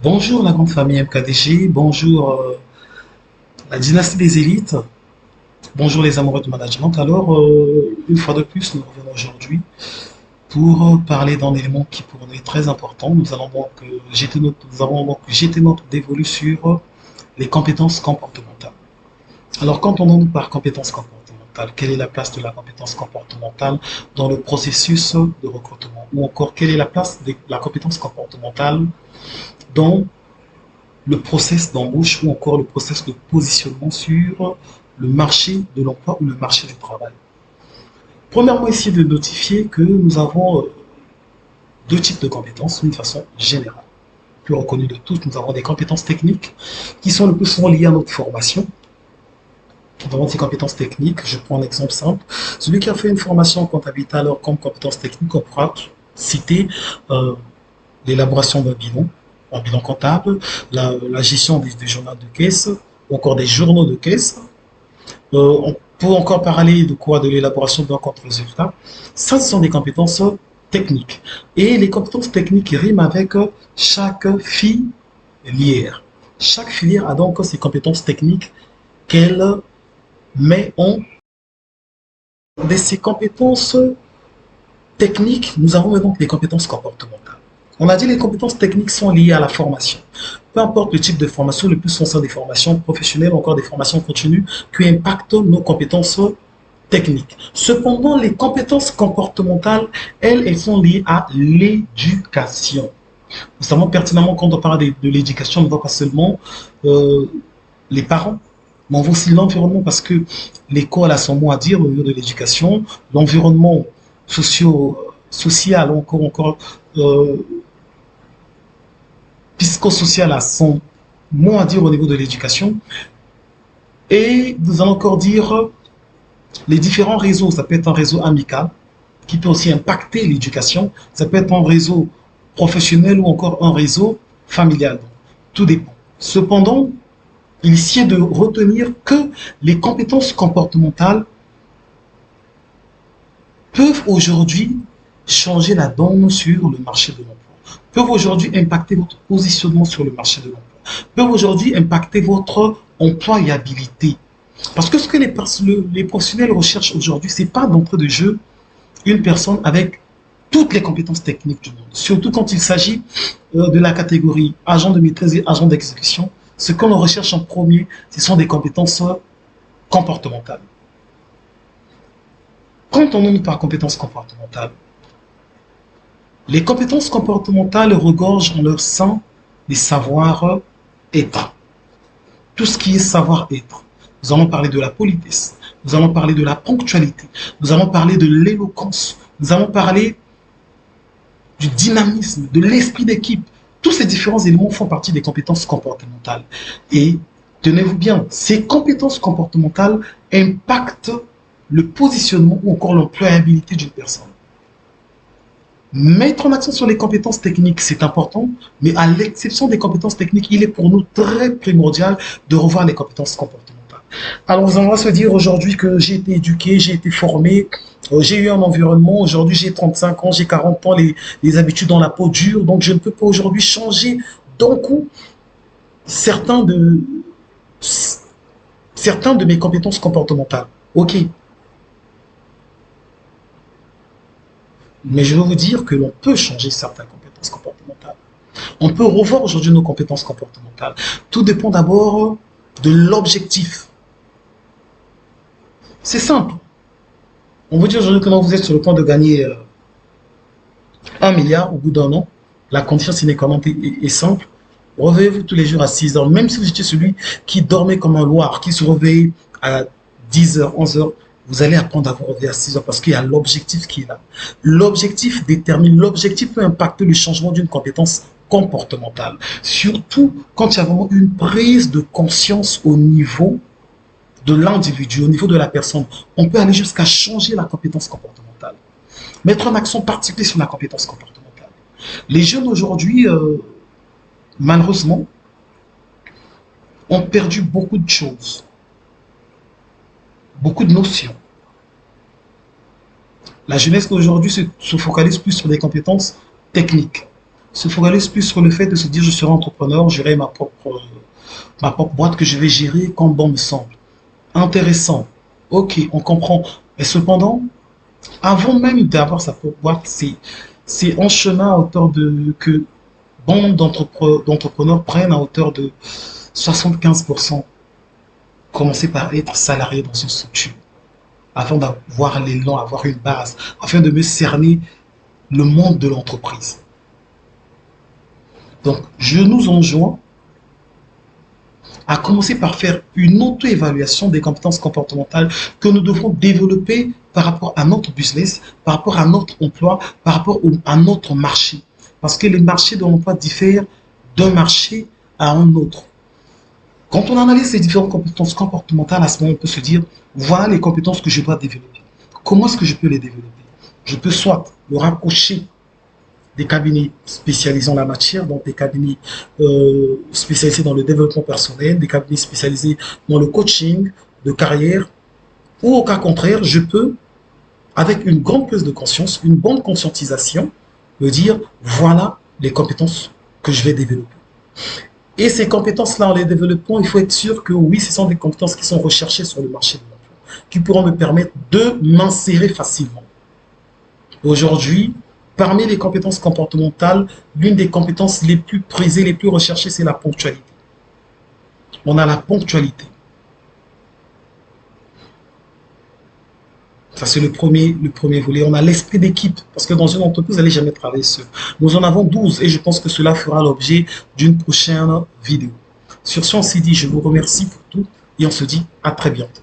Bonjour la grande famille MKDG, bonjour la dynastie des élites, bonjour les amoureux du management. Alors, une fois de plus, nous revenons aujourd'hui pour parler d'un élément qui pour nous est très important. Nous allons donc nous avons donc jeté notre dévolu sur les compétences comportementales. Alors, quand on nous par compétences comportementales, quelle est la place de la compétence comportementale dans le processus de recrutement? Ou encore, quelle est la place de la compétence comportementale dans le process d'embauche ou encore le process de positionnement sur le marché de l'emploi ou le marché du travail. Premièrement, essayer de notifier que nous avons deux types de compétences d'une façon générale. Plus reconnu de tous, nous avons des compétences techniques qui sont le plus souvent liées à notre formation. Nous avons des compétences techniques, je prends un exemple simple. Celui qui a fait une formation en comptabilité, alors comme compétences techniques, on pourra citer euh, l'élaboration d'un bilan, un bilan comptable, la gestion des journaux de caisse, ou encore des journaux de caisse. On peut encore parler de quoi? De l'élaboration d'un compte résultat. Ça, ce sont des compétences techniques. Et les compétences techniques riment avec chaque filière. Chaque filière a donc ses compétences techniques qu'elle met en. De ces compétences techniques, nous avons donc des compétences comportementales. On a dit que les compétences techniques sont liées à la formation. Peu importe le type de formation, le plus souvent des formations professionnelles, encore des formations continues, qui impactent nos compétences techniques. Cependant, les compétences comportementales, elles sont liées à l'éducation. Nous savons pertinemment quand on parle de l'éducation, on ne voit pas seulement euh, les parents, mais on voit aussi l'environnement parce que l'école a son mot à dire au niveau de l'éducation, l'environnement social, encore euh, psychosocial a son mot à dire au niveau de l'éducation. Et nous allons encore dire les différents réseaux. Ça peut être un réseau amical qui peut aussi impacter l'éducation. Ça peut être un réseau professionnel ou encore un réseau familial. Tout dépend. Cependant, il est de retenir que les compétences comportementales peuvent aujourd'hui changer la donne sur le marché de l'emploi, peuvent aujourd'hui impacter votre positionnement sur le marché de l'emploi, peuvent aujourd'hui impacter votre employabilité. Parce que ce que les professionnels recherchent aujourd'hui, ce n'est pas d'entrée de jeu une personne avec toutes les compétences techniques du monde. Surtout quand il s'agit de la catégorie agent de maîtrise et agent d'exécution, ce qu'on recherche en premier, ce sont des compétences comportementales. Quand on nomme par compétences comportementales, les compétences comportementales regorgent en leur sein des savoir-être. Tout ce qui est savoir-être. Nous allons parler de la politesse, nous allons parler de la ponctualité, nous allons parler de l'éloquence, nous allons parler du dynamisme, de l'esprit d'équipe. Tous ces différents éléments font partie des compétences comportementales. Et tenez-vous bien, ces compétences comportementales impactent le positionnement ou encore l'employabilité d'une personne. Mettre en accent sur les compétences techniques, c'est important, mais à l'exception des compétences techniques, il est pour nous très primordial de revoir les compétences comportementales. Alors, on va se dire aujourd'hui que j'ai été éduqué, j'ai été formé, j'ai eu un environnement, aujourd'hui j'ai 35 ans, j'ai 40 ans, les habitudes dans la peau dure, donc je ne peux pas aujourd'hui changer d'un coup certains de, certains de mes compétences comportementales. Ok, mais je veux vous dire que l'on peut changer certaines compétences comportementales. On peut revoir aujourd'hui nos compétences comportementales. Tout dépend d'abord de l'objectif. C'est simple. On vous dit aujourd'hui que quand vous êtes sur le point de gagner 1 milliard au bout d'un an, la condition sine qua non est simple. Réveillez-vous tous les jours à 6 heures, même si vous étiez celui qui dormait comme un loir, qui se réveille à 10 heures, 11 heures, vous allez apprendre à vous réveiller à 6 heures parce qu'il y a l'objectif qui est là. L'objectif détermine, l'objectif peut impacter le changement d'une compétence comportementale. Surtout quand il y a vraiment une prise de conscience au niveau de l'individu, au niveau de la personne. On peut aller jusqu'à changer la compétence comportementale. Mettre un accent particulier sur la compétence comportementale. Les jeunes aujourd'hui, malheureusement, ont perdu beaucoup de choses, beaucoup de notions. La jeunesse d'aujourd'hui se focalise plus sur des compétences techniques. se focalise plus sur le fait de se dire je serai entrepreneur, j'aurai ma propre boîte que je vais gérer comme bon me semble. Intéressant. Ok, on comprend. Mais cependant, avant même d'avoir sa propre boîte, c'est en chemin à hauteur de que bon d'entrepreneurs prennent à hauteur de 75%. Commencer par être salarié dans une structure afin d'avoir l'élan, avoir une base, afin de me cerner le monde de l'entreprise. Donc, je nous enjoins à commencer par faire une auto-évaluation des compétences comportementales que nous devons développer par rapport à notre business, par rapport à notre emploi, par rapport à notre marché. Parce que les marchés de l'emploi diffèrent d'un marché à un autre. Quand on analyse ces différentes compétences comportementales, à ce moment, on peut se dire, voilà les compétences que je dois développer. Comment est-ce que je peux les développer? Je peux soit le rapprocher des cabinets spécialisés en la matière, donc des cabinets spécialisés dans le développement personnel, des cabinets spécialisés dans le coaching de carrière, ou au cas contraire, je peux, avec une grande prise de conscience, une bonne conscientisation, me dire, voilà les compétences que je vais développer. Et ces compétences-là, en les développant, il faut être sûr que oui, ce sont des compétences qui sont recherchées sur le marché de l'emploi, qui pourront me permettre de m'insérer facilement. Aujourd'hui, parmi les compétences comportementales, l'une des compétences les plus prisées, les plus recherchées, c'est la ponctualité. On a la ponctualité. Ça, c'est le premier volet. On a l'esprit d'équipe, parce que dans une entreprise, vous n'allez jamais travailler seul. Nous en avons 12 et je pense que cela fera l'objet d'une prochaine vidéo. Sur ce, on s'est dit, je vous remercie pour tout et on se dit à très bientôt.